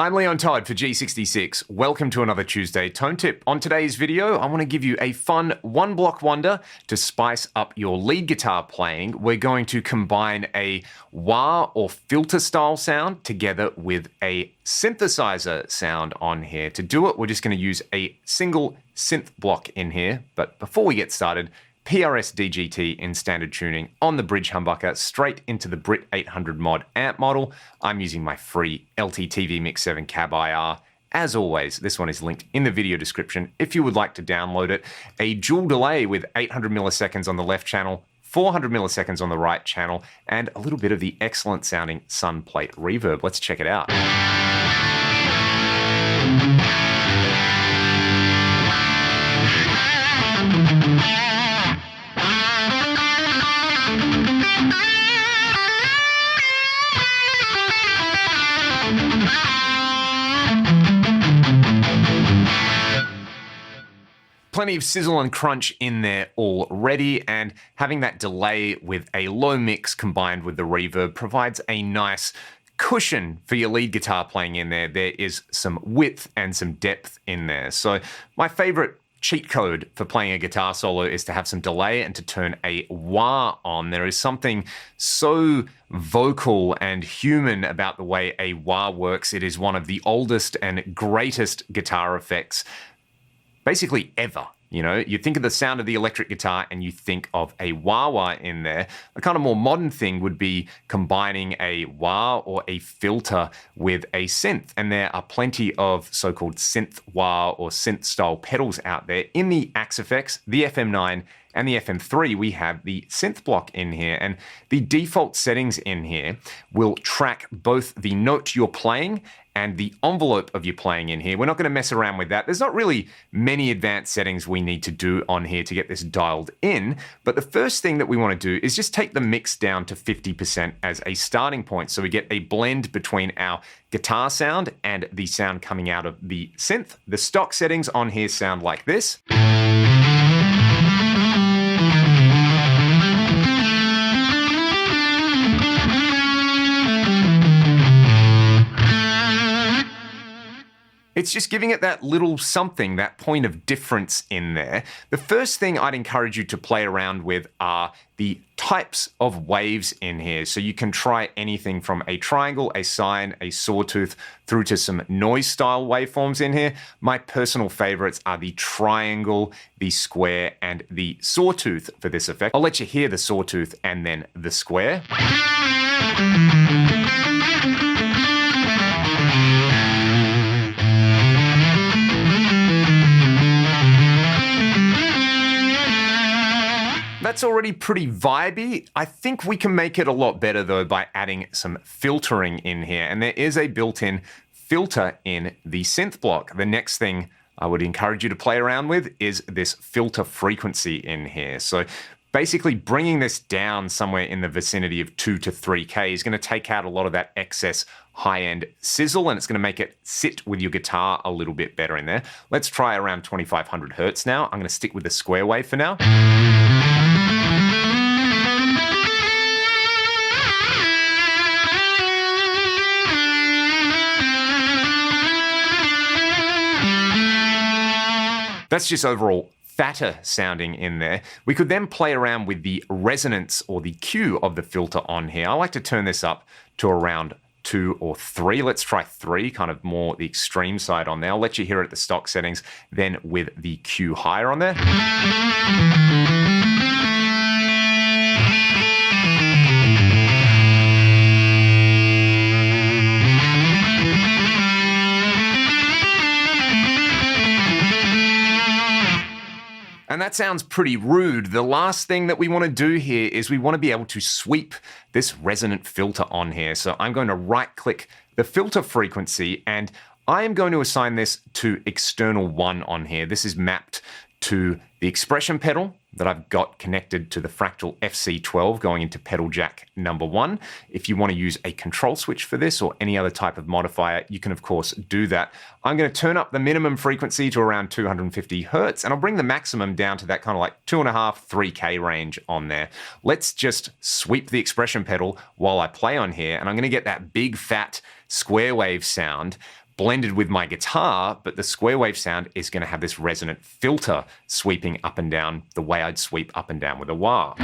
I'm Leon Todd for G66. Welcome to another Tuesday Tone Tip. On today's video, I want to give you a fun one-block wonder to spice up your lead guitar playing. We're going to combine a wah or filter style sound together with a synthesizer sound on here. To do it, we're just going to use a single synth block in here. But before we get started, PRS-DGT in standard tuning on the bridge humbucker straight into the Brit 800 mod amp model. I'm using my free LTTV Mix 7 Cab IR. As always, this one is linked in the video description if you would like to download it. A dual delay with 800 milliseconds on the left channel, 400 milliseconds on the right channel, and a little bit of the excellent sounding Sun Plate reverb. Let's check it out. Plenty of sizzle and crunch in there already, and having that delay with a low mix combined with the reverb provides a nice cushion for your lead guitar playing in there. There is some width and some depth in there. So my favorite cheat code for playing a guitar solo is to have some delay and to turn a wah on. There is something so vocal and human about the way a wah works. It is one of the oldest and greatest guitar effects basically ever. You know, you think of the sound of the electric guitar and you think of a wah-wah in there. A kind of more modern thing would be combining a wah or a filter with a synth. And there are plenty of so-called synth wah or synth style pedals out there. In the Axe FX, the FM9, and the FM3, we have the Synth Block in here, and the default settings in here will track both the note you're playing and the envelope of your playing in here. We're not going to mess around with that. There's not really many advanced settings we need to do on here to get this dialed in, but the first thing that we want to do is just take the mix down to 50% as a starting point, so we get a blend between our guitar sound and the sound coming out of the synth. The stock settings on here sound like this. It's just giving it that little something, that point of difference in there. The first thing I'd encourage you to play around with are the types of waves in here. So you can try anything from a triangle, a sine, a sawtooth, through to some noise style waveforms in here. My personal favorites are the triangle, the square, and the sawtooth for this effect. I'll let you hear the sawtooth and then the square. That's already pretty vibey. I think we can make it a lot better though by adding some filtering in here. And there is a built-in filter in the synth block. The next thing I would encourage you to play around with is this filter frequency in here. So basically bringing this down somewhere in the vicinity of 2 to 3K is going to take out a lot of that excess high-end sizzle, and it's going to make it sit with your guitar a little bit better in there. Let's try around 2500 hertz now. I'm going to stick with the square wave for now. That's just overall fatter sounding in there. We could then play around with the resonance or the Q of the filter on here. I like to turn this up to around 2 or 3. Let's try 3, kind of more the extreme side on there. I'll let you hear it at the stock settings, then with the Q higher on there. And that sounds pretty rude. The last thing that we want to do here is we want to be able to sweep this resonant filter on here. So I'm going to right click the filter frequency and I am going to assign this to external 1 on here. This is mapped to the expression pedal that I've got connected to the Fractal FC12 going into pedal jack number 1. If you want to use a control switch for this or any other type of modifier, you can of course do that. I'm going to turn up the minimum frequency to around 250 hertz, and I'll bring the maximum down to that kind of like 2.5, 3K range on there. Let's just sweep the expression pedal while I play on here, and I'm going to get that big fat square wave sound. blended with my guitar, but the square wave sound is going to have this resonant filter sweeping up and down the way I'd sweep up and down with a wah.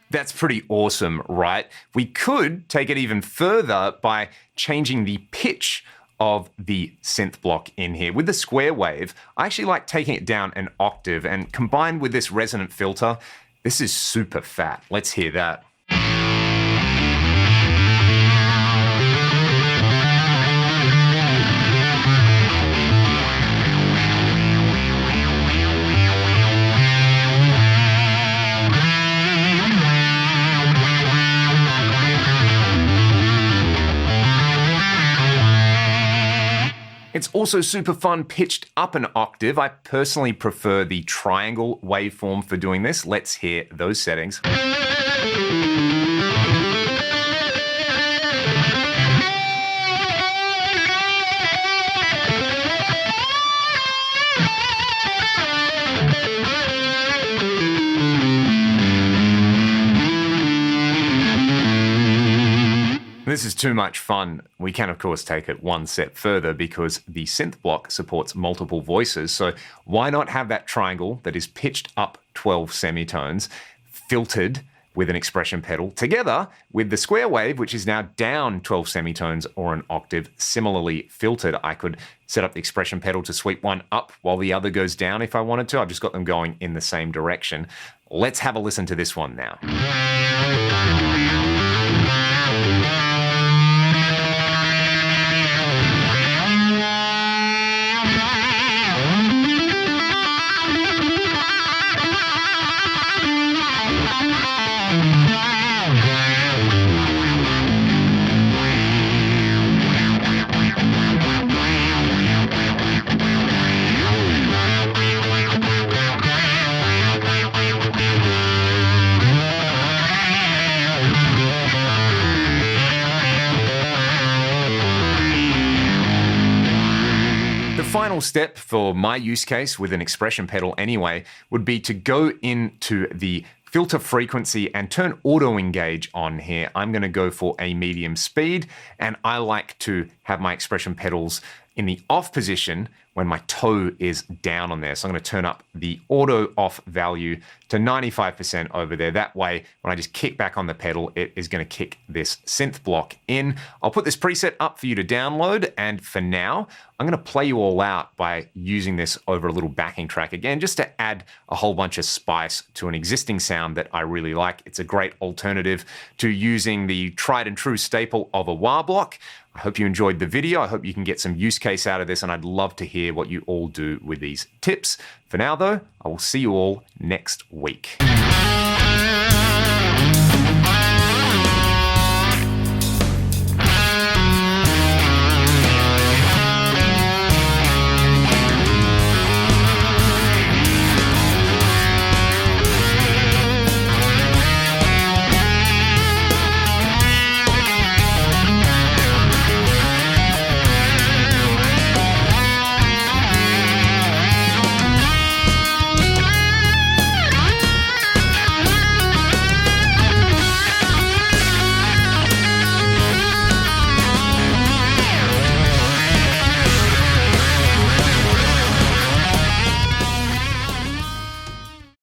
That's pretty awesome, right? We could take it even further by changing the pitch of the synth block in here. With the square wave, I actually like taking it down an octave, and combined with this resonant filter, this is super fat. Let's hear that. It's also super fun pitched up an octave. I personally prefer the triangle waveform for doing this. Let's hear those settings. This is too much fun. We can, of course, take it one step further because the synth block supports multiple voices. So why not have that triangle that is pitched up 12 semitones, filtered with an expression pedal, together with the square wave, which is now down 12 semitones or an octave, similarly filtered. I could set up the expression pedal to sweep one up while the other goes down if I wanted to. I've just got them going in the same direction. Let's have a listen to this one now. Final step for my use case with an expression pedal anyway would be to go into the filter frequency and turn auto engage on here. I'm going to go for a medium speed, and I like to have my expression pedals in the off position when my toe is down on there. So I'm going to turn up the auto off value to 95% over there. That way, when I just kick back on the pedal, it is going to kick this synth block in. I'll put this preset up for you to download. And for now, I'm going to play you all out by using this over a little backing track again, just to add a whole bunch of spice to an existing sound that I really like. It's a great alternative to using the tried and true staple of a wah block. I hope you enjoyed the video. I hope you can get some use case out of this, and I'd love to hear what you all do with these tips. For now, though, I will see you all next week.